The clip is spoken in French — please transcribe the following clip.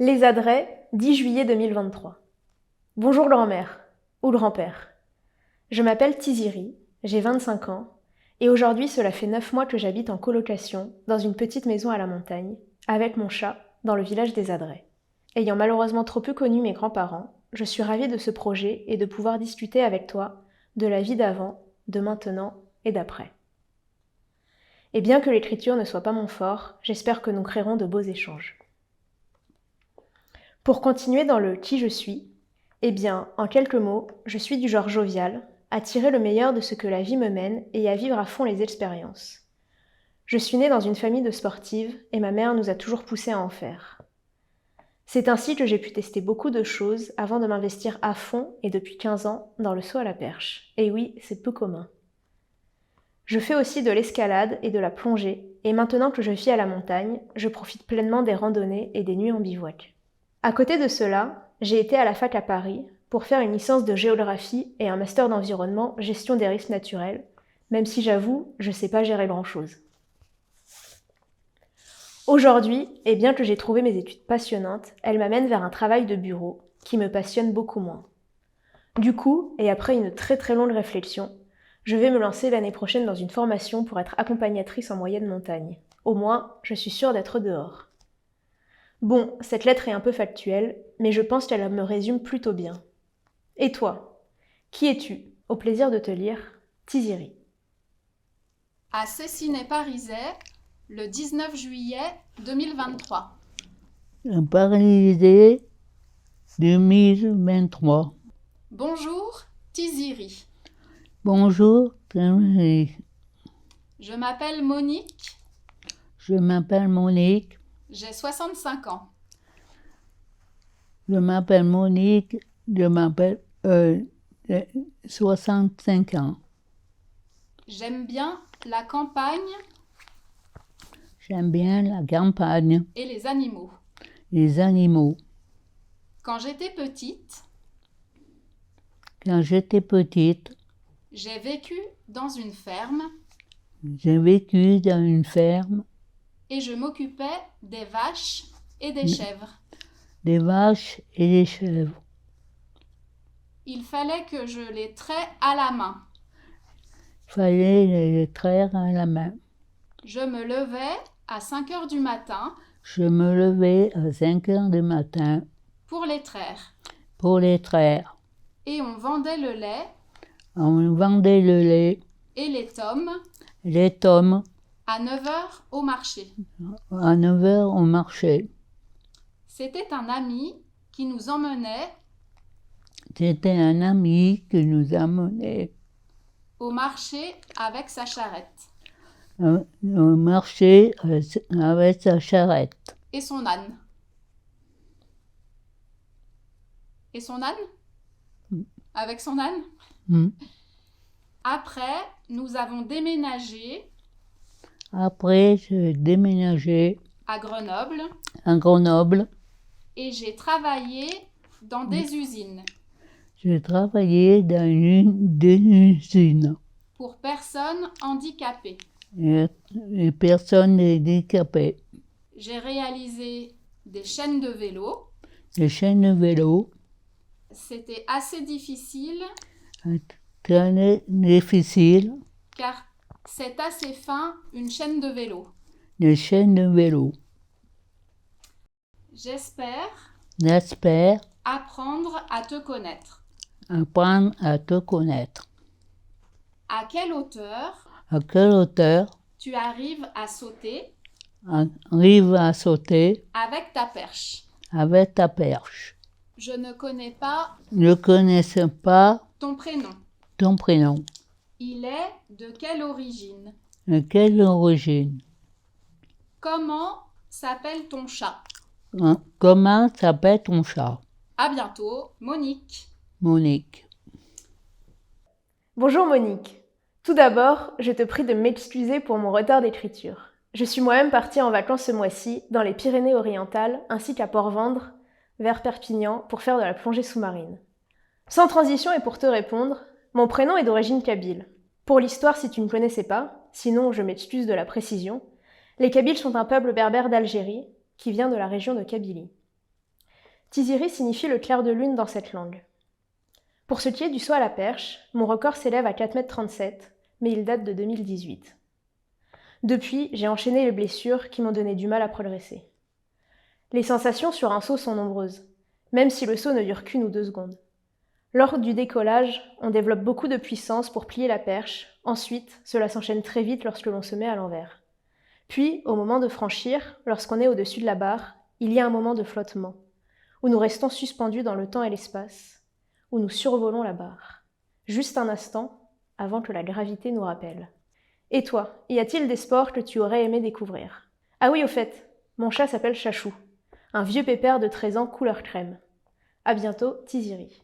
Les Adrets, 10 juillet 2023. Bonjour grand-mère, ou grand-père. Je m'appelle Tiziri, j'ai 25 ans, et aujourd'hui cela fait 9 mois que j'habite en colocation, dans une petite maison à la montagne, avec mon chat, dans le village des Adrets. Ayant malheureusement trop peu connu mes grands-parents, je suis ravie de ce projet et de pouvoir discuter avec toi de la vie d'avant, de maintenant et d'après. Et bien que l'écriture ne soit pas mon fort, j'espère que nous créerons de beaux échanges. Pour continuer dans le qui je suis, eh bien, en quelques mots, je suis du genre jovial, à tirer le meilleur de ce que la vie me mène et à vivre à fond les expériences. Je suis née dans une famille de sportives et ma mère nous a toujours poussés à en faire. C'est ainsi que j'ai pu tester beaucoup de choses avant de m'investir à fond et depuis 15 ans dans le saut à la perche. Et oui, c'est peu commun. Je fais aussi de l'escalade et de la plongée, et maintenant que je vis à la montagne, je profite pleinement des randonnées et des nuits en bivouac. À côté de cela, j'ai été à la fac à Paris pour faire une licence de géographie et un master d'environnement gestion des risques naturels, même si j'avoue, je sais pas gérer grand-chose. Aujourd'hui, et bien que j'ai trouvé mes études passionnantes, elles m'amènent vers un travail de bureau qui me passionne beaucoup moins. Du coup, et après une très longue réflexion, je vais me lancer l'année prochaine dans une formation pour être accompagnatrice en moyenne montagne. Au moins, je suis sûre d'être dehors. Bon, cette lettre est un peu factuelle, mais je pense qu'elle me résume plutôt bien. Et toi, qui es-tu? Au plaisir de te lire, Tiziri. À Cessiné-Parisais, le 19 juillet 2023. Parisais 2023. Bonjour, Tiziri. Bonjour, Tiziri. Je m'appelle Monique, Je m'appelle Monique. j'ai 65 ans. Je m'appelle Monique. Je m'appelle 65 ans. J'aime bien la campagne J'aime bien la campagne, et les animaux. les animaux. Quand j'étais petite, Quand j'étais petite, j'ai vécu dans une ferme j'ai vécu dans une ferme, et je m'occupais des vaches et des chèvres. des vaches et des chèvres. Il fallait que je les traie à la main. Il fallait les traire à la main. Je me levais à 5 heures du matin Je me levais à 5 heures du matin pour les traire. pour les traire. Et on vendait le lait On vendait le lait, et les tomes les tomes, à 9 heures au marché. à 9 heures au marché. C'était un ami qui nous emmenait C'était un ami qui nous amenait au marché avec sa charrette au marché avec sa charrette. et son âne. Et son âne? Avec son âne? Mm. Après, nous avons déménagé Après, j'ai déménagé à Grenoble à Grenoble. et j'ai travaillé dans des usines J'ai travaillé dans des usines pour personnes handicapées. et personnes handicapées. J'ai réalisé des chaînes de vélo. Les chaînes de vélo, C'était assez difficile très difficile. car c'est assez fin une chaîne de vélo. Les chaînes de vélo. J'espère apprendre à te connaître. Apprendre à te connaître. À quelle hauteur À quelle hauteur tu arrives à sauter arrive à sauter avec ta perche? avec ta perche. Je ne connais pas Ne connaissais pas ton prénom. ton prénom. Il est de quelle origine? De quelle origine? Comment s'appelle ton chat? Comment s'appelle ton chat? À bientôt, Monique. Monique. Bonjour Monique. Tout d'abord, je te prie de m'excuser pour mon retard d'écriture. Je suis moi-même partie en vacances ce mois-ci dans les Pyrénées-Orientales ainsi qu'à Port-Vendre, vers Perpignan, pour faire de la plongée sous-marine. Sans transition et pour te répondre, mon prénom est d'origine kabyle. Pour l'histoire, si tu ne connaissais pas, sinon je m'excuse de la précision, les Kabyles sont un peuple berbère d'Algérie qui vient de la région de Kabylie. Tiziri signifie le clair de lune dans cette langue. Pour ce qui est du saut à la perche, mon record s'élève à 4,37 m, mais il date de 2018. Depuis, j'ai enchaîné les blessures qui m'ont donné du mal à progresser. Les sensations sur un saut sont nombreuses, même si le saut ne dure qu'1 ou 2 secondes. Lors du décollage, on développe beaucoup de puissance pour plier la perche, ensuite, cela s'enchaîne très vite lorsque l'on se met à l'envers. Puis, au moment de franchir, lorsqu'on est au-dessus de la barre, il y a un moment de flottement, où nous restons suspendus dans le temps et l'espace, où nous survolons la barre. Juste un instant, avant que la gravité nous rappelle. Et toi, y a-t-il des sports que tu aurais aimé découvrir? Ah oui, au fait, mon chat s'appelle Chachou, un vieux pépère de 13 ans couleur crème. À bientôt, Tiziri.